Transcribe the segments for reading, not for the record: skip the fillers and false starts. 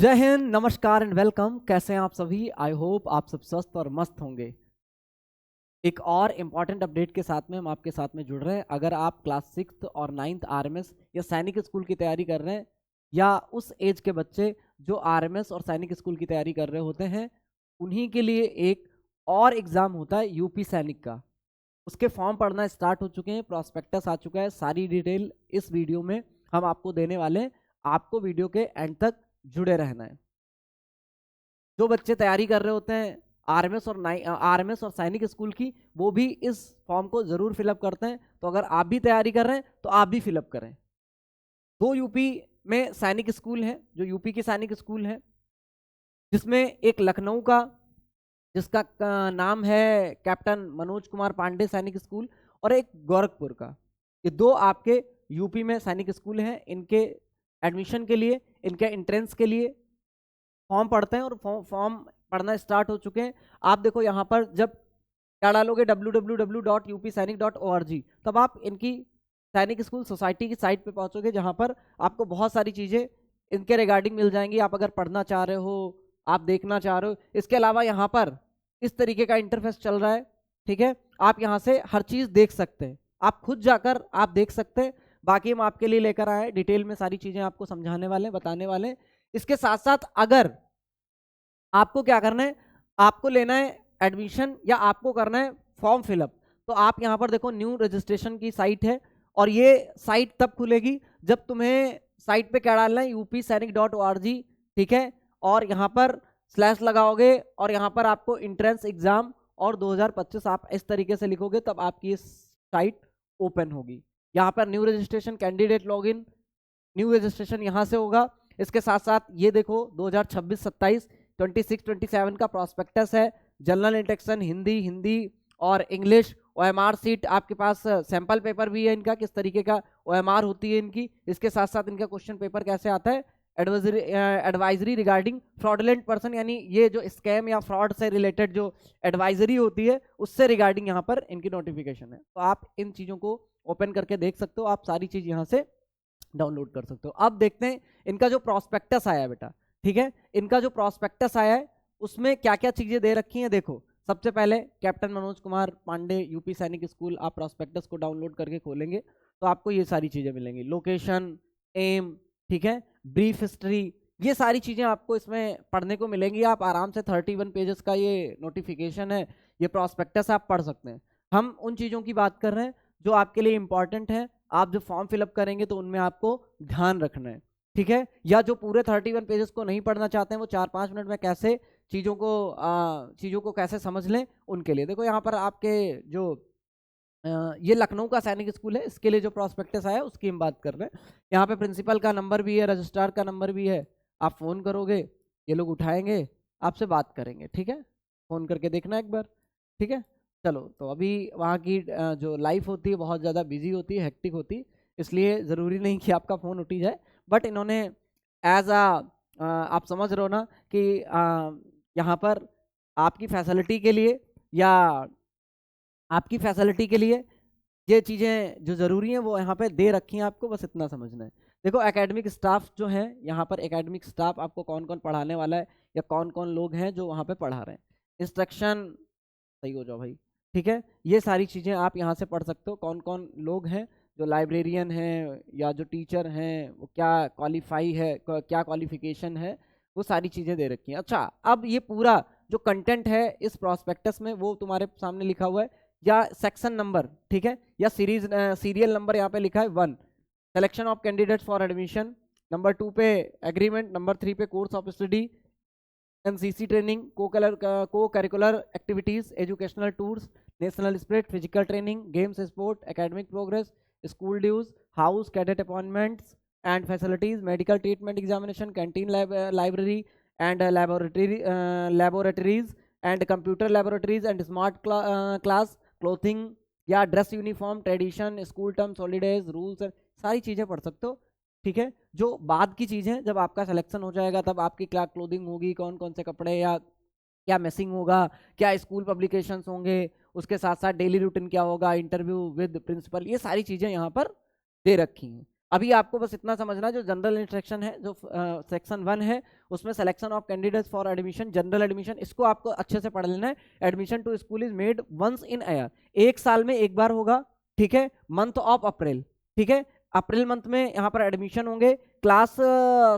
जय हिंद, नमस्कार and welcome. कैसे हैं आप सभी? आई होप आप सब स्वस्थ और मस्त होंगे। एक और इम्पॉर्टेंट अपडेट के साथ में हम आपके साथ में जुड़ रहे हैं। अगर आप क्लास 6 और 9th आरएमएस या सैनिक स्कूल की तैयारी कर रहे हैं, या उस एज के बच्चे जो आरएमएस और सैनिक स्कूल की तैयारी कर रहे होते हैं, उन्हीं के लिए एक और एग्ज़ाम होता है यूपी सैनिक का। उसके फॉर्म पढ़ना स्टार्ट हो चुके हैं, प्रॉस्पेक्टस आ चुका है। सारी डिटेल इस वीडियो में हम आपको देने वाले हैं। आपको वीडियो के एंड तक जुड़े रहना है। जो बच्चे तैयारी कर रहे होते हैं आरएमएस और सैनिक स्कूल की, वो भी इस फॉर्म को जरूर फिलअप करते हैं। तो अगर आप भी तैयारी कर रहे हैं तो आप भी फिलअप करें। दो यूपी में सैनिक स्कूल हैं, जो यूपी के सैनिक स्कूल हैं, जिसमें एक लखनऊ का, जिसका नाम है कैप्टन मनोज कुमार पांडे सैनिक स्कूल, और एक गोरखपुर का। ये दो आपके यूपी में सैनिक स्कूल हैं। इनके एडमिशन के लिए, इनके एंट्रेंस के लिए फॉर्म पढ़ते हैं, और फॉर्म पढ़ना स्टार्ट हो चुके हैं। आप देखो यहाँ पर जब क्या डालोगे www.upsainik.org, तब आप इनकी सैनिक स्कूल सोसाइटी की साइट पे पहुंचोगे, जहाँ पर आपको बहुत सारी चीज़ें इनके रिगार्डिंग मिल जाएंगी। आप अगर पढ़ना चाह रहे हो, आप देखना चाह रहे हो। इसके अलावा यहाँ पर इस तरीके का इंटरफेस चल रहा है, ठीक है। आप यहाँ से हर चीज़ देख सकते हैं, आप खुद जाकर आप देख सकते हैं। बाकी हम आपके लिए लेकर आए हैं, डिटेल में सारी चीज़ें आपको समझाने वाले हैं, बताने वाले हैं। इसके साथ साथ अगर आपको क्या करना है, आपको लेना है एडमिशन, या आपको करना है फॉर्म फिलअप, तो आप यहाँ पर देखो न्यू रजिस्ट्रेशन की साइट है। और ये साइट तब खुलेगी जब तुम्हें साइट पे क्या डालना है, upsainik.org, ठीक है। और यहाँ पर स्लैश लगाओगे, और यहाँ पर आपको इंट्रेंस एग्जाम और 2025 आप इस तरीके से लिखोगे, तब आपकी इस साइट ओपन होगी। यहाँ पर new registration, candidate login, new registration यहाँ से होगा। इसके साथ साथ ये देखो 2026-27, 26-27 का प्रॉस्पेक्टस है। जनरल इंटेक्शन हिंदी और इंग्लिश। ओएमआर सीट आपके पास, सैंपल पेपर भी है इनका, किस तरीके का ओएमआर होती है इनकी। इसके साथ साथ इनका क्वेश्चन पेपर कैसे आता है, एडवाइजरी रिगार्डिंग फ्रॉडुलेंट पर्सन, यानी ये जो स्कैम या फ्रॉड से रिलेटेड जो एडवाइजरी होती है, उससे रिगार्डिंग यहाँ पर इनकी नोटिफिकेशन है। तो आप इन चीज़ों को ओपन करके देख सकते हो, आप सारी चीज़ यहाँ से डाउनलोड कर सकते हो। अब देखते हैं इनका जो प्रॉस्पेक्टस आया है बेटा, ठीक है। इनका जो प्रॉस्पेक्टस आया है उसमें क्या क्या चीजें दे रखी हैं, देखो। सबसे पहले कैप्टन मनोज कुमार पांडे यूपी सैनिक स्कूल, आप प्रॉस्पेक्टस को डाउनलोड करके खोलेंगे तो आपको ये सारी चीजें मिलेंगी। लोकेशन, एम, ठीक है, ब्रीफ हिस्ट्री, ये सारी चीजें आपको इसमें पढ़ने को मिलेंगी। आप आराम से 31 पेजेस का ये नोटिफिकेशन है, ये प्रॉस्पेक्टस आप पढ़ सकते हैं। हम उन चीजों की बात कर रहे हैं जो आपके लिए इंपॉर्टेंट है। आप जो फॉर्म फिलअप करेंगे तो उनमें आपको ध्यान रखना है, ठीक है। या जो पूरे 31 पेजेस को नहीं पढ़ना चाहते हैं, वो 4-5 मिनट में कैसे चीज़ों को कैसे समझ लें, उनके लिए देखो यहाँ पर आपके जो ये लखनऊ का सैनिक स्कूल है, इसके लिए जो प्रॉस्पेक्टस आया उसकी हम बात कर रहे हैं। यहाँ पे प्रिंसिपल का नंबर भी है, रजिस्ट्रार का नंबर भी है। आप फ़ोन करोगे, ये लोग उठाएंगे, आपसे बात करेंगे, ठीक है। फ़ोन करके देखना एक बार, ठीक है। चलो, तो अभी वहाँ की जो लाइफ होती है बहुत ज़्यादा बिजी होती है, हेक्टिक होती है, इसलिए ज़रूरी नहीं कि आपका फ़ोन उठी जाए। बट इन्होंने एज आप समझ रहे हो ना कि यहाँ पर आपकी फैसिलिटी के लिए, या आपकी फैसिलिटी के लिए ये चीज़ें जो ज़रूरी हैं वो यहाँ पे दे रखी हैं, आपको बस इतना समझना है। देखो एकेडमिक स्टाफ जो है, यहाँ पर एकेडमिक स्टाफ आपको कौन कौन पढ़ाने वाला है, या कौन कौन लोग हैं जो वहाँ पे पढ़ा रहे हैं। इंस्ट्रक्शन, सही हो जाओ भाई, ठीक है। ये सारी चीज़ें आप यहाँ से पढ़ सकते हो, कौन कौन लोग हैं जो लाइब्रेरियन हैं या जो टीचर हैं, वो क्या क्वालिफाई है, क्या क्वालिफिकेशन है, वो सारी चीज़ें दे रखी हैं। अच्छा, अब ये पूरा जो कंटेंट है इस प्रॉस्पेक्टस में, वो तुम्हारे सामने लिखा हुआ है, या सेक्शन नंबर, ठीक है, या सीरियल नंबर यहाँ पे लिखा है 1, selection of candidates for admission, number 2 पे एग्रीमेंट, नंबर 3 पे course of study, NCC training, co curricular activities, educational tours, national spirit, physical training, games, sport, academic progress, school dues, house cadet appointments and facilities, medical treatment examination, canteen, library and laboratories and computer laboratories and smart class, clothing या dress uniform, tradition, school terms, holidays, rules, सारी चीज़ें पढ़ सकते हो, ठीक है। जो बाद की चीज़ें, जब आपका सिलेक्शन हो जाएगा तब आपकी क्या क्लोथिंग होगी, कौन कौन से कपड़े, या क्या मैसिंग होगा, क्या स्कूल पब्लिकेशंस होंगे, उसके साथ साथ डेली रूटीन क्या होगा, इंटरव्यू विद प्रिंसिपल, ये सारी चीज़ें यहाँ पर दे रखी हैं। अभी आपको बस इतना समझना है, जो जनरल इंस्ट्रक्शन है, जो सेक्शन 1 है, उसमें selection of candidates for admission, general admission, इसको आपको अच्छे से पढ़ लेना है। Admission to school is made once in year, एक साल में एक बार होगा, ठीक है। मंथ ऑफ अप्रैल, ठीक है, अप्रैल मंथ में यहाँ पर एडमिशन होंगे। क्लास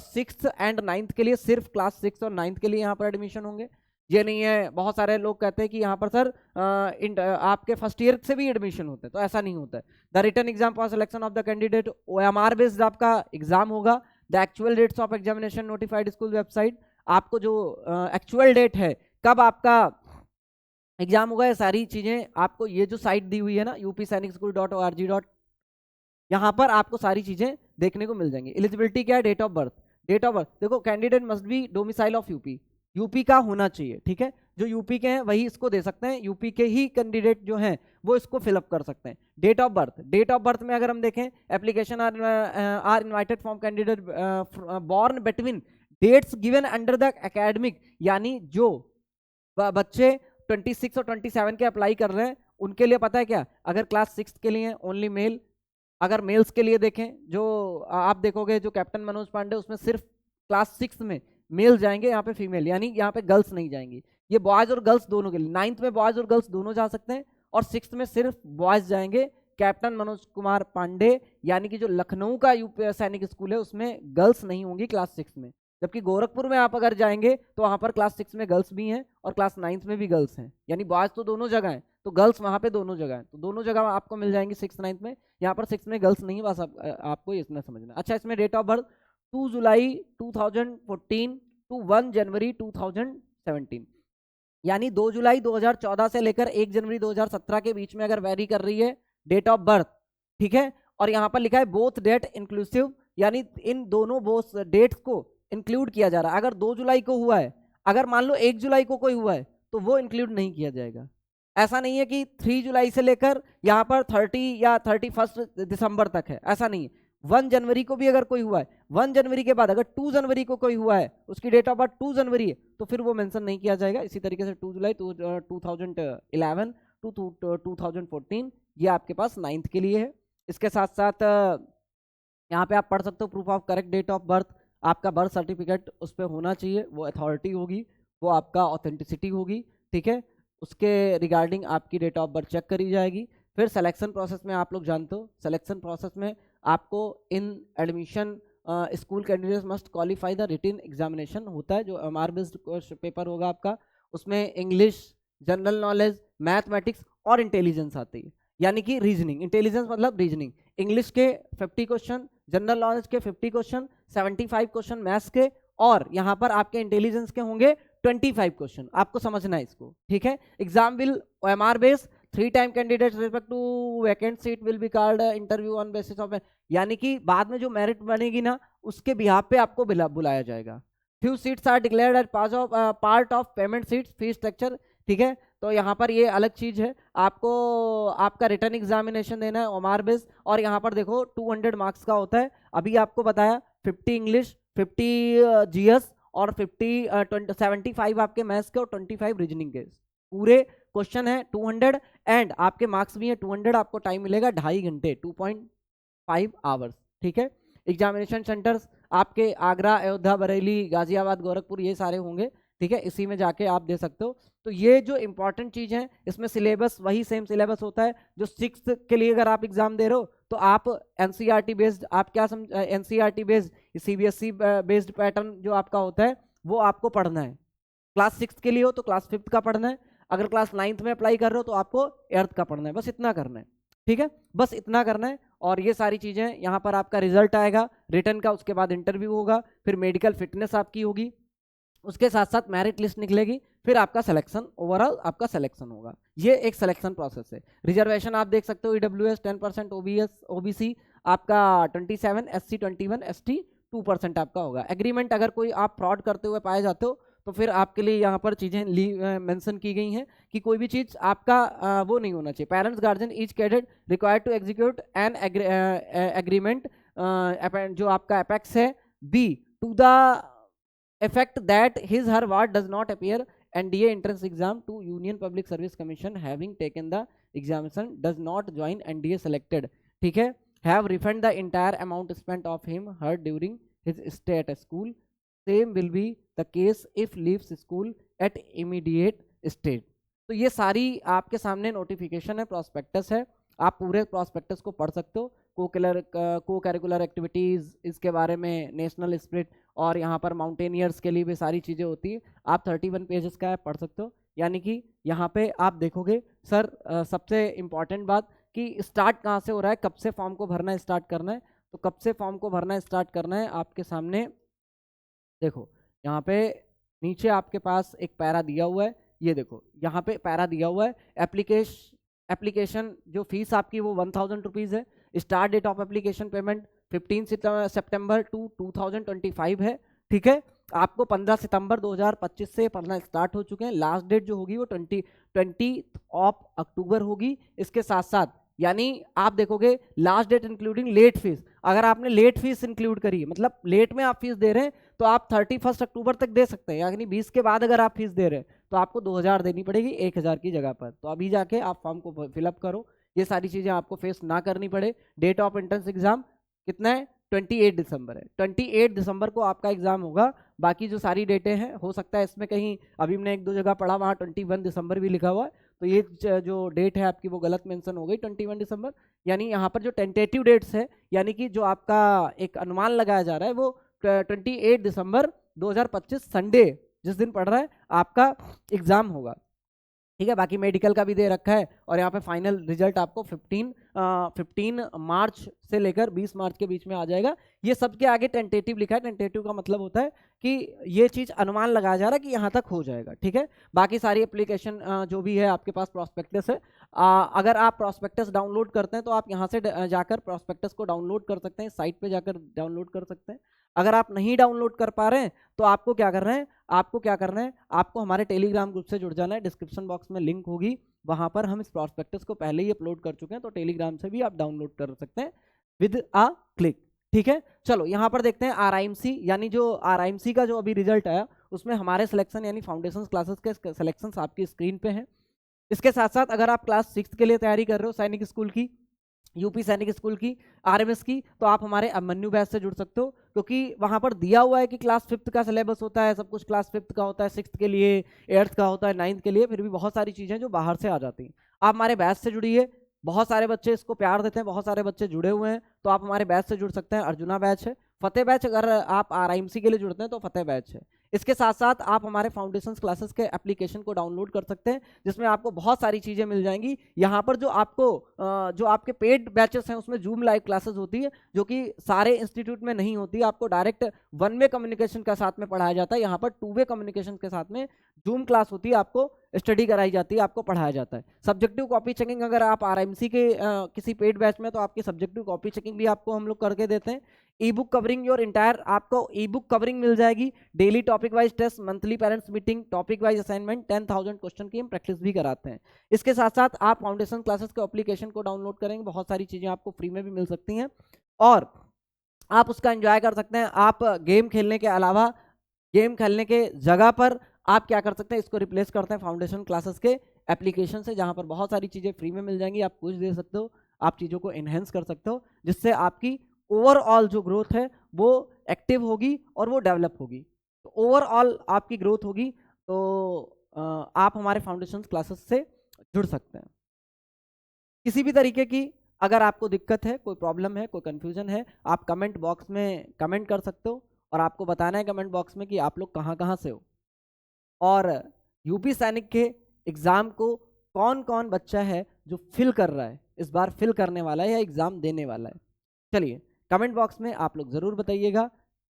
6th एंड 9th के लिए, सिर्फ क्लास 6 और 9th के लिए यहाँ पर एडमिशन होंगे। ये नहीं है, बहुत सारे लोग कहते हैं कि यहाँ पर सर आपके फर्स्ट ईयर से भी एडमिशन होते हैं, तो ऐसा नहीं होता है। The written exam for selection of the candidate OMR based आपका एग्जाम होगा। The actual dates of examination notified school website, आपको जो एक्चुअल डेट है कब आपका एग्जाम होगा, ये सारी चीजें आपको, ये जो साइट दी हुई है ना upsainicschool.org, यहाँ पर आपको सारी चीजें देखने को मिल जाएंगी। एलिजिबिलिटी क्या है, date of birth, date of birth देखो, candidate must be domicile of UP, UP का होना चाहिए, ठीक है। जो यूपी के हैं वही इसको दे सकते हैं, यूपी के ही कैंडिडेट जो हैं वो इसको फिलअप कर सकते हैं। Date of birth, date of birth में अगर हम देखें, application are invited from candidate born between dates given under the academic, यानी जो बच्चे 26 और 27 के अप्लाई कर रहे हैं उनके लिए पता है क्या, अगर क्लास 6 के लिए ओनली मेल, अगर मेल्स के लिए देखें, जो आप देखोगे जो कैप्टन मनोज पांडे, उसमें सिर्फ क्लास 6 में मेल जाएंगे, यहाँ पे फीमेल, यानी यहाँ पे गर्ल्स नहीं जाएंगी। ये बॉयज और गर्ल्स दोनों के लिए, 9th में बॉयज और गर्ल्स दोनों जा सकते हैं, और 6th में सिर्फ बॉयज जाएंगे। कैप्टन मनोज कुमार पांडे, यानी कि जो लखनऊ का सैनिक स्कूल है उसमें गर्ल्स नहीं होंगी क्लास 6 में। जबकि गोरखपुर में आप अगर जाएंगे तो वहां पर क्लास 6 में गर्ल्स भी हैं और क्लास 9th में भी गर्ल्स हैं, यानी बॉयज तो दोनों जगह हैं, तो गर्ल्स वहां पे दोनों जगह हैं, तो दोनों जगह आपको मिल जाएंगी 6th 9th में। यहाँ पर 6 में गर्ल्स नहीं, बस आपको इतना समझना। अच्छा, इसमें date of birth 2 July 2014 to 1 January 2017, यानी 2 जुलाई 2014 से लेकर 1 जनवरी 2017 के बीच में अगर वेरी कर रही है डेट ऑफ बर्थ, ठीक है। और यहाँ पर लिखा है बोथ डेट इंक्लूसिव, यानी इन दोनों बोथ डेट्स को इंक्लूड किया जा रहा है। अगर 2 जुलाई को हुआ है, अगर मान लो 1 जुलाई को कोई हुआ है तो वो इंक्लूड नहीं किया जाएगा। ऐसा नहीं है कि 3 जुलाई से लेकर यहाँ पर 30 या 31 दिसंबर तक है, ऐसा नहीं है। 1 जनवरी को भी अगर कोई हुआ है, 1 जनवरी के बाद अगर 2 जनवरी को कोई हुआ है, उसकी डेट ऑफ बर्थ 2 जनवरी है, तो फिर वो मेंशन नहीं किया जाएगा। इसी तरीके से 2 जुलाई 2011 टू 2014, ये आपके पास 9th के लिए है। इसके साथ साथ यहाँ पे आप पढ़ सकते हो proof of correct date of birth, आपका बर्थ सर्टिफिकेट उस पर होना चाहिए, वो अथॉरिटी होगी, वो आपका ऑथेंटिसिटी होगी, ठीक है। उसके रिगार्डिंग आपकी डेट ऑफ बर्थ चेक करी जाएगी। फिर सिलेक्शन प्रोसेस में आप लोग जानते हो, सिलेक्शन प्रोसेस में आपको in admission school candidates must qualify the written examination होता है, जो MR बेस्ड पेपर होगा आपका, उसमें इंग्लिश, जनरल नॉलेज, मैथमेटिक्स और इंटेलिजेंस आती है, यानी कि रीजनिंग। इंटेलिजेंस मतलब रीजनिंग, इंग्लिश के 50 क्वेश्चन, जनरल नॉलेज के 50 क्वेश्चन, 75 क्वेश्चन मैथ्स के, और यहाँ पर आपके इंटेलिजेंस के होंगे 25 क्वेश्चन। आपको समझना है इसको, ठीक है। Exam will OMR based, 3 time candidates respect to vacant seat will be called interview on basis of, यानी कि बाद में जो मेरिट बनेगी ना उसके बिहाफ पे आपको बुलाया जाएगा। Few seats are declared as part of payment seats fees structure, ठीक है। तो यहाँ पर ये अलग चीज है, आपको आपका रिटर्न एग्जामिनेशन देना है OMR बेस्ड, और यहाँ पर देखो 200 मार्क्स का होता है। अभी आपको बताया 50 इंग्लिश, 50 GS और 75 आपके मैथ्स के और 25 रीजनिंग के, पूरे क्वेश्चन है 200, एंड आपके मार्क्स भी है 200। आपको टाइम मिलेगा 2.5 घंटे, 2.5 आवर्स, ठीक है। एग्जामिनेशन सेंटर्स आपके आगरा, अयोध्या, बरेली, गाजियाबाद, गोरखपुर, ये सारे होंगे, ठीक है। इसी में जाके आप दे सकते हो। तो ये जो इंपॉर्टेंट चीज है, इसमें सिलेबस वही सेम सिलेबस होता है जो 6th के लिए अगर आप एग्जाम दे रहे हो, तो आप NCERT बेस्ड, आप क्या समझ, NCERT based, CBSE based pattern जो आपका होता है वो आपको पढ़ना है। क्लास 6 के लिए हो तो क्लास 5th का पढ़ना है, अगर क्लास 9th में अप्लाई कर रहे हो तो आपको 8th का पढ़ना है, बस इतना करना है, ठीक है। बस इतना करना है, और ये सारी चीजें यहाँ पर आपका रिजल्ट आएगा रिटर्न का, उसके बाद इंटरव्यू होगा, फिर मेडिकल फिटनेस आपकी होगी, उसके साथ साथ मेरिट लिस्ट निकलेगी, फिर आपका सिलेक्शन, ओवरऑल आपका सिलेक्शन होगा। ये एक सिलेक्शन प्रोसेस है। रिजर्वेशन आप देख सकते हो, EWS 10%, OBC आपका 27, SC 21, ST 2% आपका होगा। एग्रीमेंट, अगर कोई आप फ्रॉड करते हुए पाए जाते हो तो फिर आपके लिए यहाँ पर चीज़ें मेंशन की गई हैं कि कोई भी चीज़ आपका वो नहीं होना चाहिए। Parents guardian each cadet required to execute an agreement, जो आपका अपेक्स है, be to the effect that his her ward does not appear NDA entrance exam to Union Public Service Commission having taken the examination does not join NDA selected, ठीक है। have refund the entire amount spent of him her during his stay at a school. Same will be the case if leaves school at immediate state. तो ये सारी आपके सामने notification है, prospectus है, आप पूरे प्रॉस्पेक्टस को पढ़ सकते हो। को करिकुलर एक्टिविटीज़ इसके बारे में, नेशनल स्पिरिट, और यहाँ पर माउंटेनियर्स के लिए भी सारी चीज़ें होती है। आप 31 पेजेस का पढ़ सकते हो। यानी कि यहाँ पे आप देखोगे सर, सबसे इम्पॉर्टेंट बात कि स्टार्ट कहाँ से हो रहा है, कब से फॉर्म को भरना स्टार्ट करना है। तो कब से फॉर्म को भरना स्टार्ट करना है आपके सामने देखो, यहाँ पे नीचे आपके पास एक पैरा दिया हुआ है, ये देखो यहाँ पे पैरा दिया हुआ है। एप्लीकेशन जो फीस आपकी वो 1000 रुपीज़ है। Start date of application payment 15 सितंबर 2025 है, ठीक है। आपको 15 सितंबर 2025 से पढ़ना स्टार्ट हो चुके हैं। लास्ट डेट जो होगी वो 20 अक्टूबर होगी। इसके साथ साथ यानी आप देखोगे last date including late fees, अगर आपने लेट फीस इंक्लूड करी, मतलब लेट में आप फीस दे रहे हैं, तो आप 31 अक्टूबर तक दे सकते हैं। यानी 20 के बाद अगर आप फीस दे रहे हैं तो आपको 2000 देनी पड़ेगी 1000 की जगह पर। तो अभी जाके आप फॉर्म को फिलअप करो, ये सारी चीज़ें आपको फेस ना करनी पड़े। डेट ऑफ एंट्रेंस एग्जाम कितना है, 28 दिसंबर है। 28 दिसंबर को आपका एग्जाम होगा। बाकी जो सारी डेटें हैं, हो सकता है इसमें कहीं अभी हमने 1-2 जगह पढ़ा, वहाँ 21 दिसंबर भी लिखा हुआ है, तो ये जो डेट है आपकी वो गलत मेंशन हो गई 21 दिसंबर। यानी यहाँ पर जो टेंटेटिव डेट्स है, यानी कि जो आपका एक अनुमान लगाया जा रहा है, वो 28 दिसंबर 2025 संडे जिस दिन पड़ रहा है आपका एग्जाम होगा, ठीक है। बाकी मेडिकल का भी दे रखा है, और यहाँ पे फाइनल रिजल्ट आपको 15 मार्च से लेकर 20 मार्च के बीच में आ जाएगा। ये सबके आगे टेंटेटिव लिखा है। टेंटेटिव का मतलब होता है कि ये चीज़ अनुमान लगाया जा रहा है कि यहाँ तक हो जाएगा, ठीक है। बाकी सारी एप्लीकेशन जो भी है आपके पास प्रॉस्पेक्टस है, अगर आप प्रॉस्पेक्टस डाउनलोड करते हैं तो आप यहाँ से जाकर प्रॉस्पेक्टस को डाउनलोड कर सकते हैं, साइट पर जाकर डाउनलोड कर सकते हैं। अगर आप नहीं डाउनलोड कर पा रहे हैं तो आपको क्या करना है, आपको हमारे टेलीग्राम ग्रुप से जुड़ जाना है। डिस्क्रिप्शन बॉक्स में लिंक होगी, वहां पर हम इस प्रॉस्पेक्टस को पहले ही अपलोड कर चुके हैं, तो टेलीग्राम से भी आप डाउनलोड कर सकते हैं विद अ क्लिक, ठीक है। चलो यहाँ पर देखते हैं RIMC, यानी जो RIMC का जो अभी रिजल्ट आया उसमें हमारे सिलेक्शन यानी फाउंडेशन क्लासेस के सिलेक्शन आपकी स्क्रीन पे हैं। इसके साथ साथ अगर आप क्लास 6 के लिए तैयारी कर रहे हो, सैनिक स्कूल की, यूपी सैनिक स्कूल की, RMS की, तो आप हमारे अभिमन्यु बैच से जुड़ सकते हो, क्योंकि वहां पर दिया हुआ है कि क्लास 5th का सिलेबस होता है, सब कुछ क्लास 5th का होता है, 6th के लिए, 8th का होता है, 9th के लिए, फिर भी बहुत सारी चीज़ें जो बाहर से आ जाती हैं। आप हमारे बैच से जुड़िए, बहुत सारे बच्चे इसको प्यार देते हैं, बहुत सारे बच्चे जुड़े हुए हैं, तो आप हमारे बैच से जुड़ सकते हैं। अर्जुना बैच है, फतेह बैच, अगर आप RIMC के लिए जुड़ते हैं तो फतेह बैच है। इसके साथ साथ आप हमारे फाउंडेशन क्लासेस के एप्लीकेशन को डाउनलोड कर सकते हैं, जिसमें आपको बहुत सारी चीज़ें मिल जाएंगी। यहाँ पर जो आपके पेड बैचेस हैं उसमें जूम लाइव क्लासेस होती है, जो कि सारे इंस्टीट्यूट में नहीं होती। आपको डायरेक्ट 1 वे कम्युनिकेशन के साथ में पढ़ाया जाता है, यहाँ पर 2 वे कम्युनिकेशन के साथ में जूम क्लास होती है, आपको स्टडी कराई जाती है, आपको पढ़ाया जाता है। सब्जेक्टिव कॉपी चेकिंग, अगर आप RIMC के किसी पेड बैच में, तो आपकी सब्जेक्टिव कॉपी चेकिंग भी आपको हम लोग करके देते हैं। E book covering your entire, आपको ई बुक कवरिंग मिल जाएगी। Daily topic wise test, monthly parents meeting, topic wise assignment, 10,000 question की हम प्रैक्टिस भी कराते हैं। इसके साथ साथ आप फाउंडेशन क्लासेस के एप्लीकेशन को डाउनलोड करेंगे, बहुत सारी चीज़ें आपको फ्री में भी मिल सकती हैं, और आप उसका एंजॉय कर सकते हैं। आप गेम खेलने के अलावा, गेम खेलने के जगह पर आप क्या कर सकते हैं, इसको रिप्लेस करते हैं फाउंडेशन क्लासेस के एप्लीकेशन से, जहाँ पर बहुत सारी चीज़ें फ्री में मिल जाएंगी। आप कुछ दे सकते हो, आप चीज़ों को एनहेंस कर सकते हो, जिससे आपकी ओवरऑल जो ग्रोथ है वो एक्टिव होगी और वो डेवलप होगी। तो ओवरऑल आपकी ग्रोथ होगी, तो आप हमारे फाउंडेशन क्लासेस से जुड़ सकते हैं। किसी भी तरीके की अगर आपको दिक्कत है, कोई प्रॉब्लम है, कोई कंफ्यूजन है, आप कमेंट बॉक्स में कमेंट कर सकते हो, और आपको बताना है कमेंट बॉक्स में कि आप लोग कहाँ कहाँ से हो, और यूपी सैनिक के एग्ज़ाम को कौन कौन बच्चा है जो फिल कर रहा है, इस बार फिल करने वाला है या एग्ज़ाम देने वाला है। चलिए कमेंट बॉक्स में आप लोग ज़रूर बताइएगा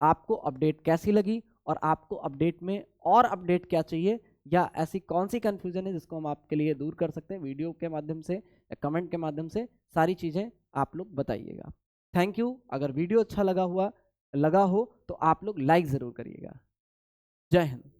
आपको अपडेट कैसी लगी, और आपको अपडेट में और अपडेट क्या चाहिए, या ऐसी कौन सी कन्फ्यूज़न है जिसको हम आपके लिए दूर कर सकते हैं, वीडियो के माध्यम से या कमेंट के माध्यम से, सारी चीज़ें आप लोग बताइएगा। Thank you. अगर वीडियो अच्छा लगा हो तो आप लोग लाइक ज़रूर करिएगा। जय हिंद।